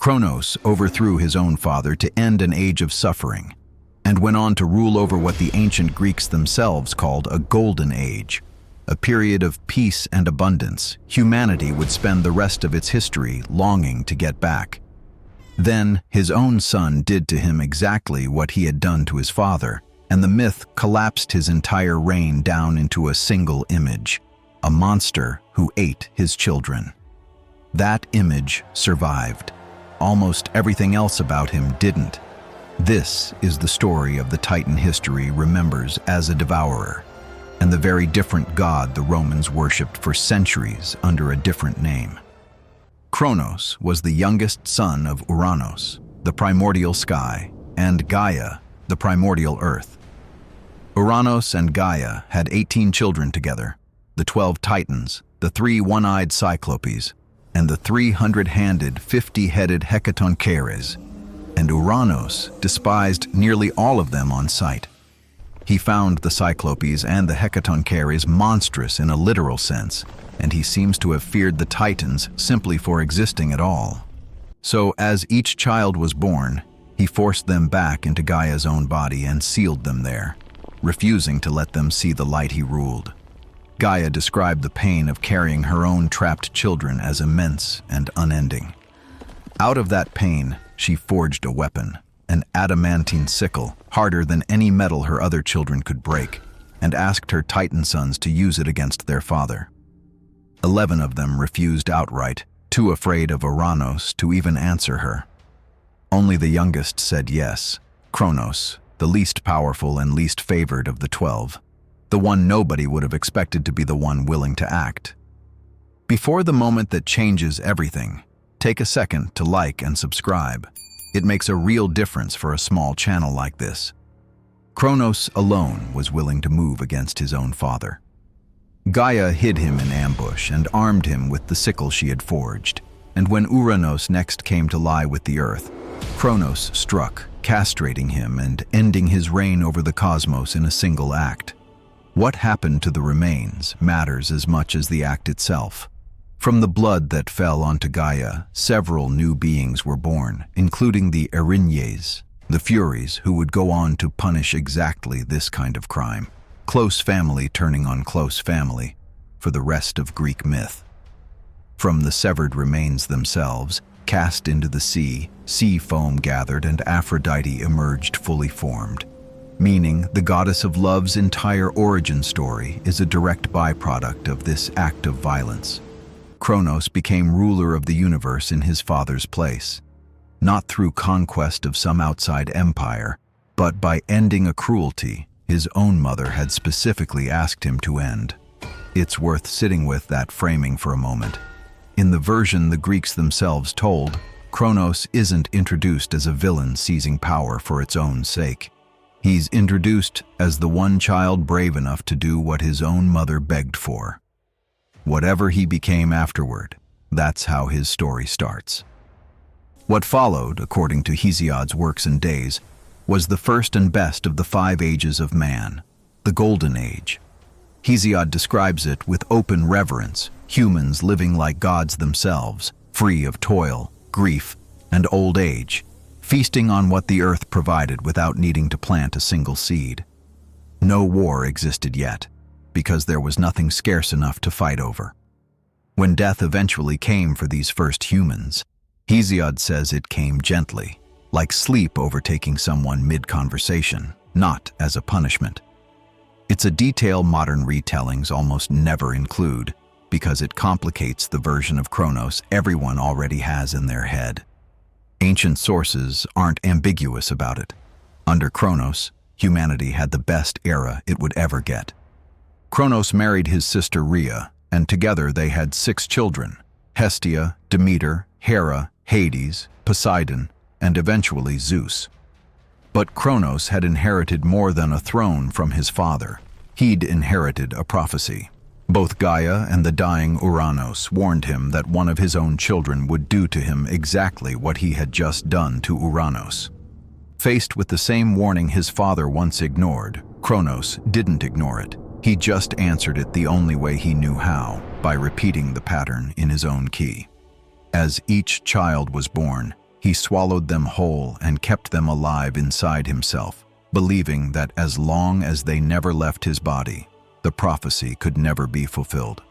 Kronos overthrew his own father to end an age of suffering, and went on to rule over what the ancient Greeks themselves called a golden age, a period of peace and abundance. Humanity would spend the rest of its history longing to get back. Then his own son did to him exactly what he had done to his father, and the myth collapsed his entire reign down into a single image, a monster who ate his children. That image survived. Almost everything else about him didn't. This is the story of the Titan history remembers as a devourer, and the very different god the Romans worshipped for centuries under a different name. Kronos was the youngest son of Ouranos, the primordial sky, and Gaia, the primordial earth. Ouranos and Gaia had 18 children together, the 12 Titans, the 3 one-eyed Cyclopes, and the 300-handed, 50-headed Hecatoncheires, and Ouranos despised nearly all of them on sight. He found the Cyclopes and the Hecatoncheires monstrous in a literal sense, and he seems to have feared the Titans simply for existing at all. So, as each child was born, he forced them back into Gaia's own body and sealed them there, refusing to let them see the light he ruled. Gaia described the pain of carrying her own trapped children as immense and unending. Out of that pain, she forged a weapon, an adamantine sickle, harder than any metal her other children could break, and asked her Titan sons to use it against their father. 11 of them refused outright, too afraid of Ouranos to even answer her. Only the youngest said yes, Kronos, the least powerful and least favored of the 12. The one nobody would have expected to be the one willing to act. Before the moment that changes everything, take a second to like and subscribe. It makes a real difference for a small channel like this. Kronos alone was willing to move against his own father. Gaia hid him in ambush and armed him with the sickle she had forged, and when Ouranos next came to lie with the earth, Kronos struck, castrating him and ending his reign over the cosmos in a single act. What happened to the remains matters as much as the act itself. From the blood that fell onto Gaia, several new beings were born, including the Erinyes, the Furies who would go on to punish exactly this kind of crime. Close family turning on close family for the rest of Greek myth. From the severed remains themselves, cast into the sea foam gathered and Aphrodite emerged fully formed. Meaning the goddess of love's entire origin story is a direct byproduct of this act of violence. Kronos became ruler of the universe in his father's place, not through conquest of some outside empire, but by ending a cruelty his own mother had specifically asked him to end. It's worth sitting with that framing for a moment. In the version the Greeks themselves told, Kronos isn't introduced as a villain seizing power for its own sake. He's introduced as the one child brave enough to do what his own mother begged for. Whatever he became afterward, that's how his story starts. What followed, according to Hesiod's Works and Days, was the first and best of the 5 ages of man, the Golden Age. Hesiod describes it with open reverence, humans living like gods themselves, free of toil, grief, and old age, feasting on what the earth provided without needing to plant a single seed. No war existed yet, because there was nothing scarce enough to fight over. When death eventually came for these first humans, Hesiod says it came gently, like sleep overtaking someone mid-conversation, not as a punishment. It's a detail modern retellings almost never include, because it complicates the version of Kronos everyone already has in their head. Ancient sources aren't ambiguous about it. Under Kronos, humanity had the best era it would ever get. Kronos married his sister Rhea, and together they had 6 children: Hestia, Demeter, Hera, Hades, Poseidon, and eventually Zeus. But Kronos had inherited more than a throne from his father. He'd inherited a prophecy. Both Gaia and the dying Ouranos warned him that one of his own children would do to him exactly what he had just done to Ouranos. Faced with the same warning his father once ignored, Kronos didn't ignore it. He just answered it the only way he knew how, by repeating the pattern in his own key. As each child was born, He swallowed them whole and kept them alive inside himself, believing that as long as they never left his body, the prophecy could never be fulfilled.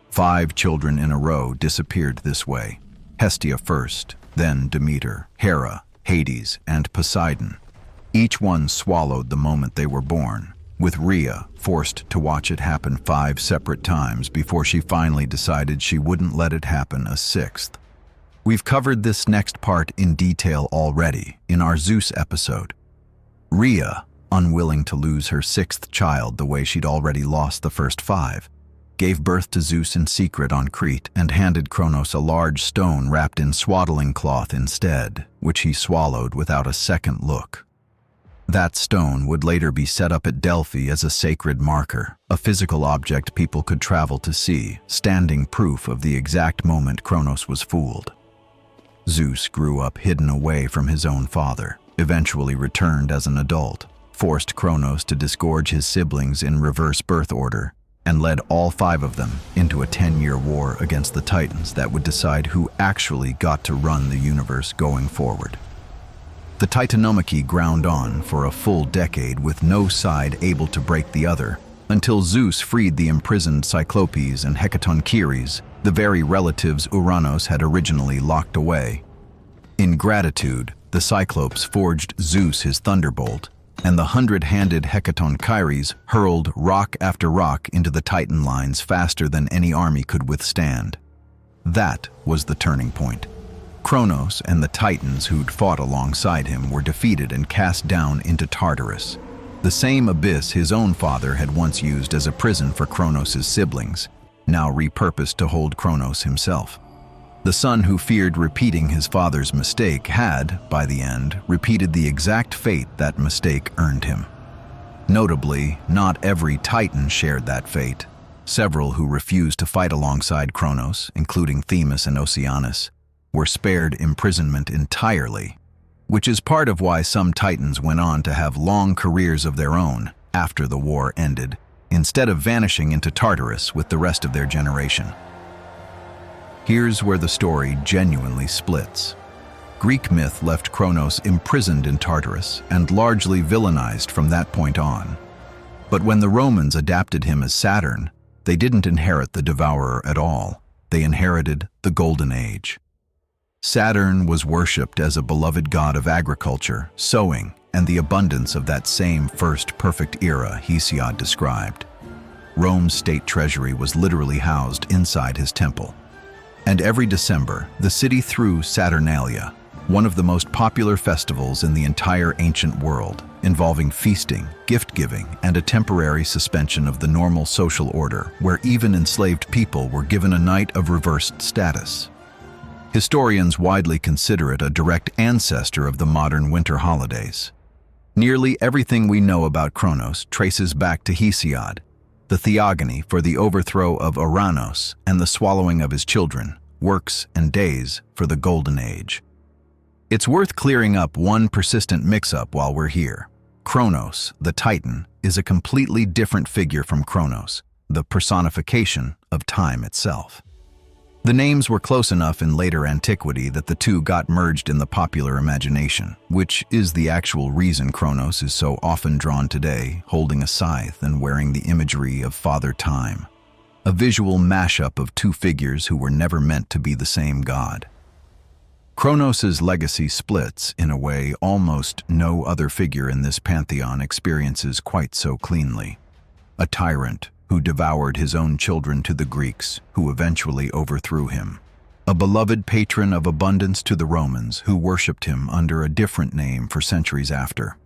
5 children in a row disappeared this way: Hestia first, then Demeter, Hera, Hades, and Poseidon. Each one swallowed the moment they were born, with Rhea forced to watch it happen 5 separate times before she finally decided she wouldn't let it happen a 6th. We've covered this next part in detail already in our Zeus episode. Rhea, unwilling to lose her 6th child the way she'd already lost the first 5, gave birth to Zeus in secret on Crete and handed Kronos a large stone wrapped in swaddling cloth instead, which he swallowed without a second look. That stone would later be set up at Delphi as a sacred marker, a physical object people could travel to see, standing proof of the exact moment Kronos was fooled. Zeus grew up hidden away from his own father, eventually returned as an adult, forced Kronos to disgorge his siblings in reverse birth order, and led all 5 of them into a 10-year war against the Titans that would decide who actually got to run the universe going forward. The Titanomachy ground on for a full decade with no side able to break the other, until Zeus freed the imprisoned Cyclopes and Hecatoncheires, the very relatives Ouranos had originally locked away. In gratitude, the Cyclopes forged Zeus his thunderbolt, and the 100-handed Hecatoncheires hurled rock after rock into the Titan lines faster than any army could withstand. That was the turning point. Kronos and the Titans who'd fought alongside him were defeated and cast down into Tartarus, the same abyss his own father had once used as a prison for Kronos' siblings, now repurposed to hold Kronos himself. The son who feared repeating his father's mistake had, by the end, repeated the exact fate that mistake earned him. Notably, not every Titan shared that fate. Several who refused to fight alongside Kronos, including Themis and Oceanus, were spared imprisonment entirely, which is part of why some Titans went on to have long careers of their own after the war ended, instead of vanishing into Tartarus with the rest of their generation. Here's where the story genuinely splits. Greek myth left Kronos imprisoned in Tartarus and largely villainized from that point on. But when the Romans adapted him as Saturn, they didn't inherit the Devourer at all. They inherited the Golden Age. Saturn was worshipped as a beloved god of agriculture, sowing, and the abundance of that same first perfect era Hesiod described. Rome's state treasury was literally housed inside his temple. And every December, the city threw Saturnalia, one of the most popular festivals in the entire ancient world, involving feasting, gift-giving, and a temporary suspension of the normal social order, where even enslaved people were given a night of reversed status. Historians widely consider it a direct ancestor of the modern winter holidays. Nearly everything we know about Kronos traces back to Hesiod, the Theogony for the overthrow of Ouranos and the swallowing of his children, works and days for the Golden Age. It's worth clearing up one persistent mix-up while we're here. Kronos, the Titan, is a completely different figure from Kronos, the personification of time itself. The names were close enough in later antiquity that the two got merged in the popular imagination, which is the actual reason Kronos is so often drawn today, holding a scythe and wearing the imagery of Father Time, a visual mashup of two figures who were never meant to be the same god. Kronos' legacy splits in a way almost no other figure in this pantheon experiences quite so cleanly. A tyrant who devoured his own children to the Greeks, who eventually overthrew him. A beloved patron of abundance to the Romans, who worshipped him under a different name for centuries after.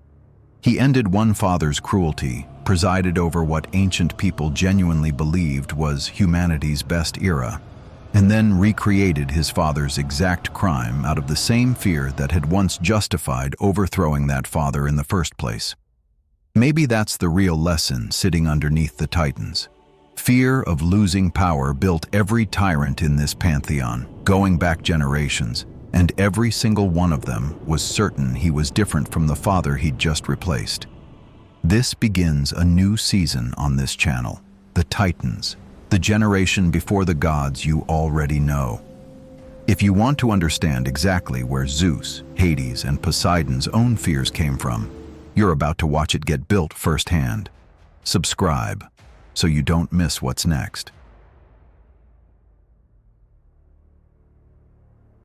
He ended one father's cruelty, presided over what ancient people genuinely believed was humanity's best era, and then recreated his father's exact crime out of the same fear that had once justified overthrowing that father in the first place. Maybe that's the real lesson sitting underneath the Titans. Fear of losing power built every tyrant in this pantheon, going back generations, and every single one of them was certain he was different from the father he'd just replaced. This begins a new season on this channel, the Titans, the generation before the gods you already know. If you want to understand exactly where Zeus, Hades, and Poseidon's own fears came from, you're about to watch it get built firsthand. Subscribe so you don't miss what's next.